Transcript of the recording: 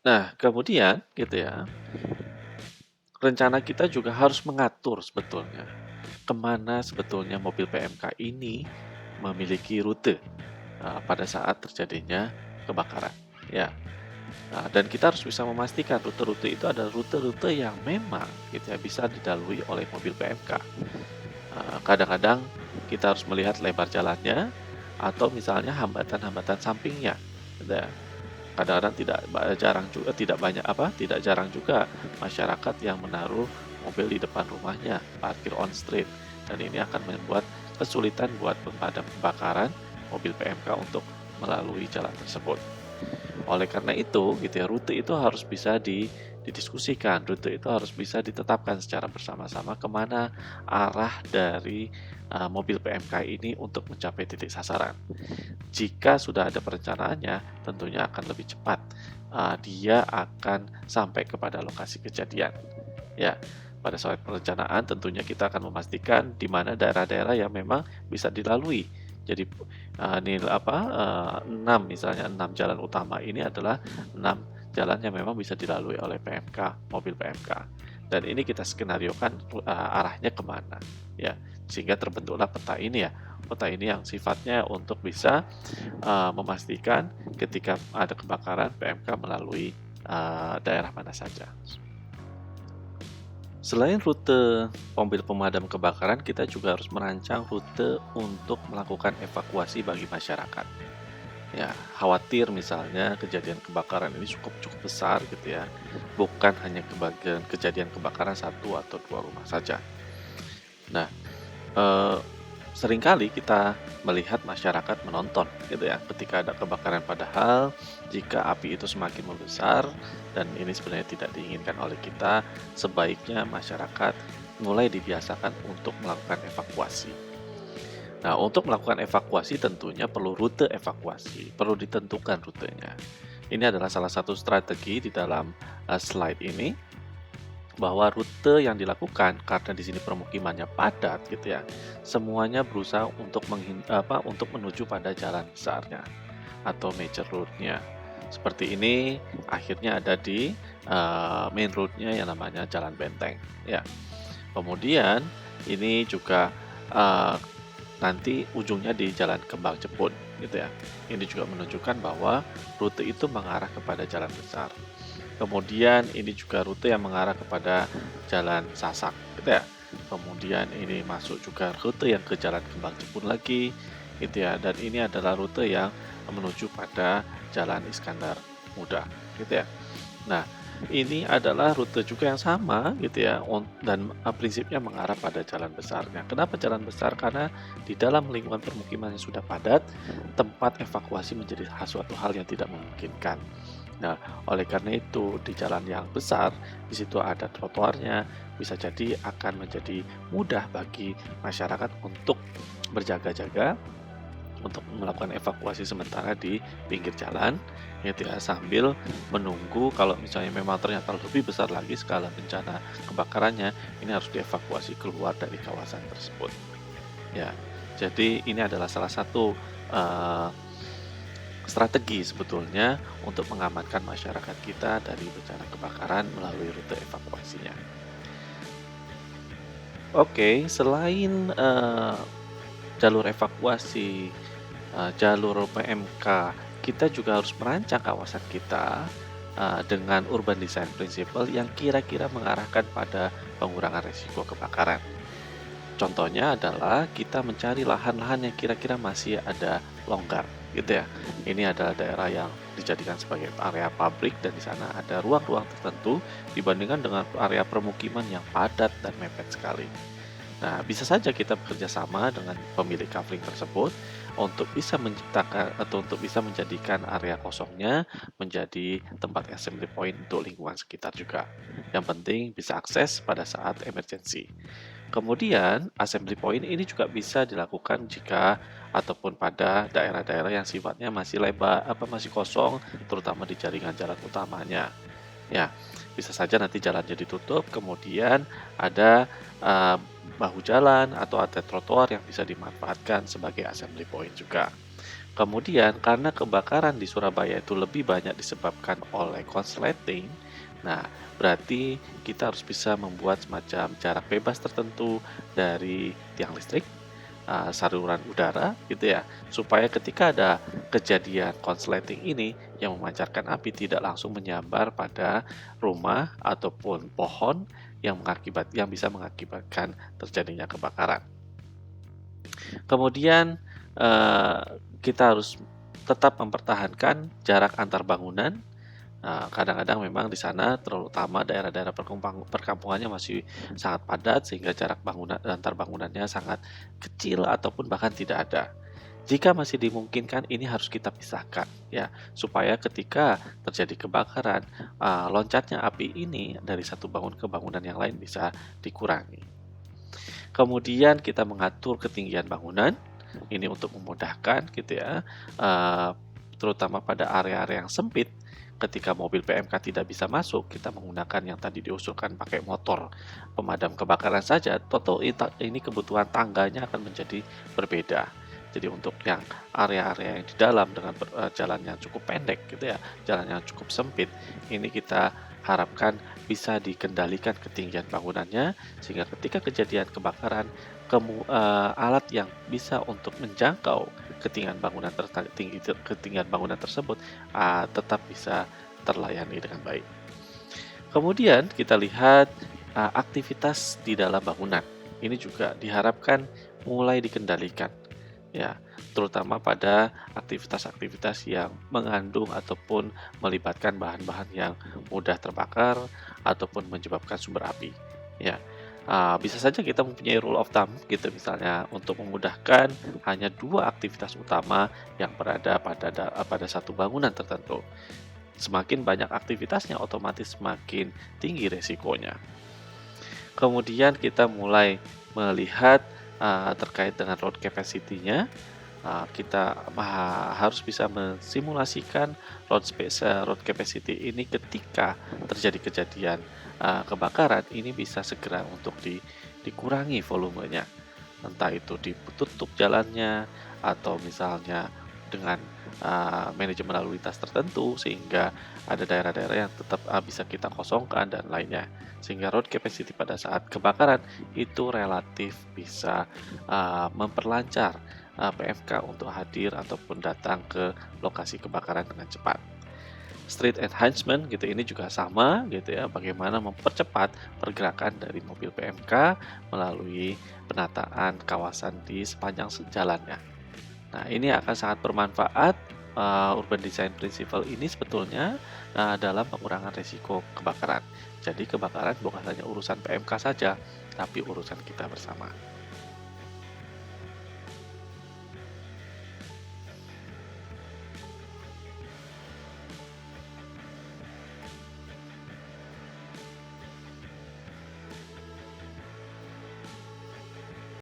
Nah, kemudian gitu ya, rencana kita juga harus mengatur sebetulnya, kemana sebetulnya mobil PMK ini memiliki rute, pada saat terjadinya kebakaran, ya. Nah, dan kita harus bisa memastikan rute-rute itu adalah rute-rute yang memang gitu ya, bisa dilalui oleh mobil PMK. Kadang-kadang kita harus melihat lebar jalannya atau misalnya hambatan-hambatan sampingnya, gitu ya. Kadang-kadang tidak banyak tidak jarang juga masyarakat yang menaruh mobil di depan rumahnya, parkir on street, dan ini akan membuat kesulitan buat pemadam kebakaran mobil PMK untuk melalui jalan tersebut. Oleh karena itu, gitu ya, rute itu harus bisa didiskusikan, rute itu harus bisa ditetapkan secara bersama-sama kemana arah dari mobil PMK ini untuk mencapai titik sasaran. Jika sudah ada perencanaannya, tentunya akan lebih cepat. Dia akan sampai kepada lokasi kejadian. Ya, pada saat perencanaan tentunya kita akan memastikan di mana daerah-daerah yang memang bisa dilalui. Jadi, 6 misalnya 6 jalan utama ini adalah 6 jalan yang memang bisa dilalui oleh PMK, mobil PMK. Dan ini kita skenariokan arahnya kemana, ya. Sehingga terbentuklah peta ini ya. Peta ini yang sifatnya untuk bisa memastikan ketika ada kebakaran PMK melalui daerah mana saja. Selain rute mobil pemadam kebakaran, kita juga harus merancang rute untuk melakukan evakuasi bagi masyarakat. Ya, khawatir misalnya kejadian kebakaran ini cukup cukup besar gitu ya, bukan hanya kejadian kebakaran satu atau dua rumah saja. Nah, Eee, seringkali kita melihat masyarakat menonton gitu ya, ketika ada kebakaran. Padahal jika api itu semakin membesar dan ini sebenarnya tidak diinginkan oleh kita, sebaiknya masyarakat mulai dibiasakan untuk melakukan evakuasi. Nah, untuk melakukan evakuasi tentunya perlu rute evakuasi, perlu ditentukan rutenya. Ini adalah salah satu strategi di dalam, slide ini bahwa rute yang dilakukan karena di sini permukimannya padat gitu ya, semuanya berusaha untuk untuk menuju pada jalan besarnya atau major road-nya. Seperti ini akhirnya ada di main road-nya yang namanya Jalan Benteng ya. Kemudian ini juga eh, nanti ujungnya di Jalan Kembang Jepun gitu ya. Ini juga menunjukkan bahwa rute itu mengarah kepada jalan besar. Kemudian ini juga rute yang mengarah kepada Jalan Sasak gitu ya. Kemudian ini masuk juga rute yang ke Jalan Kembang Jepun lagi gitu ya. Dan ini adalah rute yang menuju pada Jalan Iskandar Muda gitu ya. Nah, ini adalah rute juga yang sama gitu ya, dan prinsipnya mengarah pada jalan besarnya. Kenapa jalan besar? Karena di dalam lingkungan permukiman yang sudah padat, tempat evakuasi menjadi suatu hal yang tidak memungkinkan. Nah, oleh karena itu di jalan yang besar, di situ ada trotoarnya, bisa jadi akan menjadi mudah bagi masyarakat untuk berjaga-jaga untuk melakukan evakuasi sementara di pinggir jalan gitu ya, sambil menunggu kalau misalnya memang ternyata lebih besar lagi skala bencana kebakarannya, ini harus dievakuasi keluar dari kawasan tersebut. Ya, jadi ini adalah salah satu eh, strategi sebetulnya untuk mengamankan masyarakat kita dari bencana kebakaran melalui rute evakuasinya. Oke, selain jalur evakuasi, jalur PMK, kita juga harus merancang kawasan kita, dengan urban design principle yang kira-kira mengarahkan pada pengurangan risiko kebakaran. Contohnya adalah kita mencari lahan-lahan yang kira-kira masih ada longgar, gitu ya. Ini adalah daerah yang dijadikan sebagai area pabrik dan di sana ada ruang-ruang tertentu dibandingkan dengan area permukiman yang padat dan mepet sekali. Nah, bisa saja kita bekerja sama dengan pemilik kafling tersebut untuk bisa menciptakan atau untuk bisa menjadikan area kosongnya menjadi tempat assembly point untuk lingkungan sekitar juga. Yang penting bisa akses pada saat emergency. Kemudian, assembly point ini juga bisa dilakukan jika ataupun pada daerah-daerah yang sifatnya masih lebar, masih kosong, terutama di jaringan jalan utamanya. Ya, bisa saja nanti jalannya ditutup, kemudian ada eh, bahu jalan atau ada trotoar yang bisa dimanfaatkan sebagai assembly point juga. Kemudian karena kebakaran di Surabaya itu lebih banyak disebabkan oleh konsleting, nah berarti kita harus bisa membuat semacam jarak bebas tertentu dari tiang listrik, saluran udara gitu ya, supaya ketika ada kejadian konsleting ini yang memancarkan api tidak langsung menyambar pada rumah ataupun pohon yang bisa mengakibatkan terjadinya kebakaran. Kemudian, eee, kita harus tetap mempertahankan jarak antar bangunan. Kadang-kadang memang di sana terutama daerah-daerah perkampungannya masih sangat padat sehingga jarak antar bangunannya sangat kecil ataupun bahkan tidak ada. Jika masih dimungkinkan ini harus kita pisahkan ya, supaya ketika terjadi kebakaran, loncatnya api ini dari satu ke bangunan yang lain bisa dikurangi. Kemudian kita mengatur ketinggian bangunan, ini untuk memudahkan gitu ya, eee, terutama pada area-area yang sempit, ketika mobil PMK tidak bisa masuk, kita menggunakan yang tadi diusulkan pakai motor pemadam kebakaran saja, ini kebutuhan tangganya akan menjadi berbeda. Jadi untuk yang area-area yang di dalam dengan jalan yang cukup pendek gitu ya, jalan yang cukup sempit, ini kita harapkan bisa dikendalikan ketinggian bangunannya, sehingga ketika kejadian kebakaran, alat yang bisa untuk menjangkau ketinggian bangunan tersebut, tetap bisa terlayani dengan baik. Kemudian kita lihat, aktivitas di dalam bangunan. Ini juga diharapkan mulai dikendalikan, ya, terutama pada aktivitas-aktivitas yang mengandung ataupun melibatkan bahan-bahan yang mudah terbakar ataupun menyebabkan sumber api, ya. Bisa saja kita mempunyai rule of thumb gitu misalnya untuk memudahkan hanya 2 aktivitas utama yang berada pada satu bangunan tertentu. Semakin banyak aktivitasnya otomatis semakin tinggi resikonya. Kemudian kita mulai melihat, terkait dengan load capacity-nya, kita harus bisa mensimulasikan load capacity ini ketika terjadi kejadian, kebakaran, ini bisa segera untuk dikurangi volumenya. Entah itu ditutup jalannya atau misalnya dengan, manajemen lalu lintas tertentu sehingga ada daerah-daerah yang tetap, bisa kita kosongkan dan lainnya. Sehingga road capacity pada saat kebakaran itu relatif bisa, memperlancar, PMK untuk hadir ataupun datang ke lokasi kebakaran dengan cepat. Street enhancement gitu ini juga sama gitu ya, bagaimana mempercepat pergerakan dari mobil PMK melalui penataan kawasan di sepanjang jalannya. Nah, ini akan sangat bermanfaat, urban design principle ini sebetulnya, dalam pengurangan risiko kebakaran. Jadi kebakaran bukan hanya urusan PMK saja, tapi urusan kita bersama.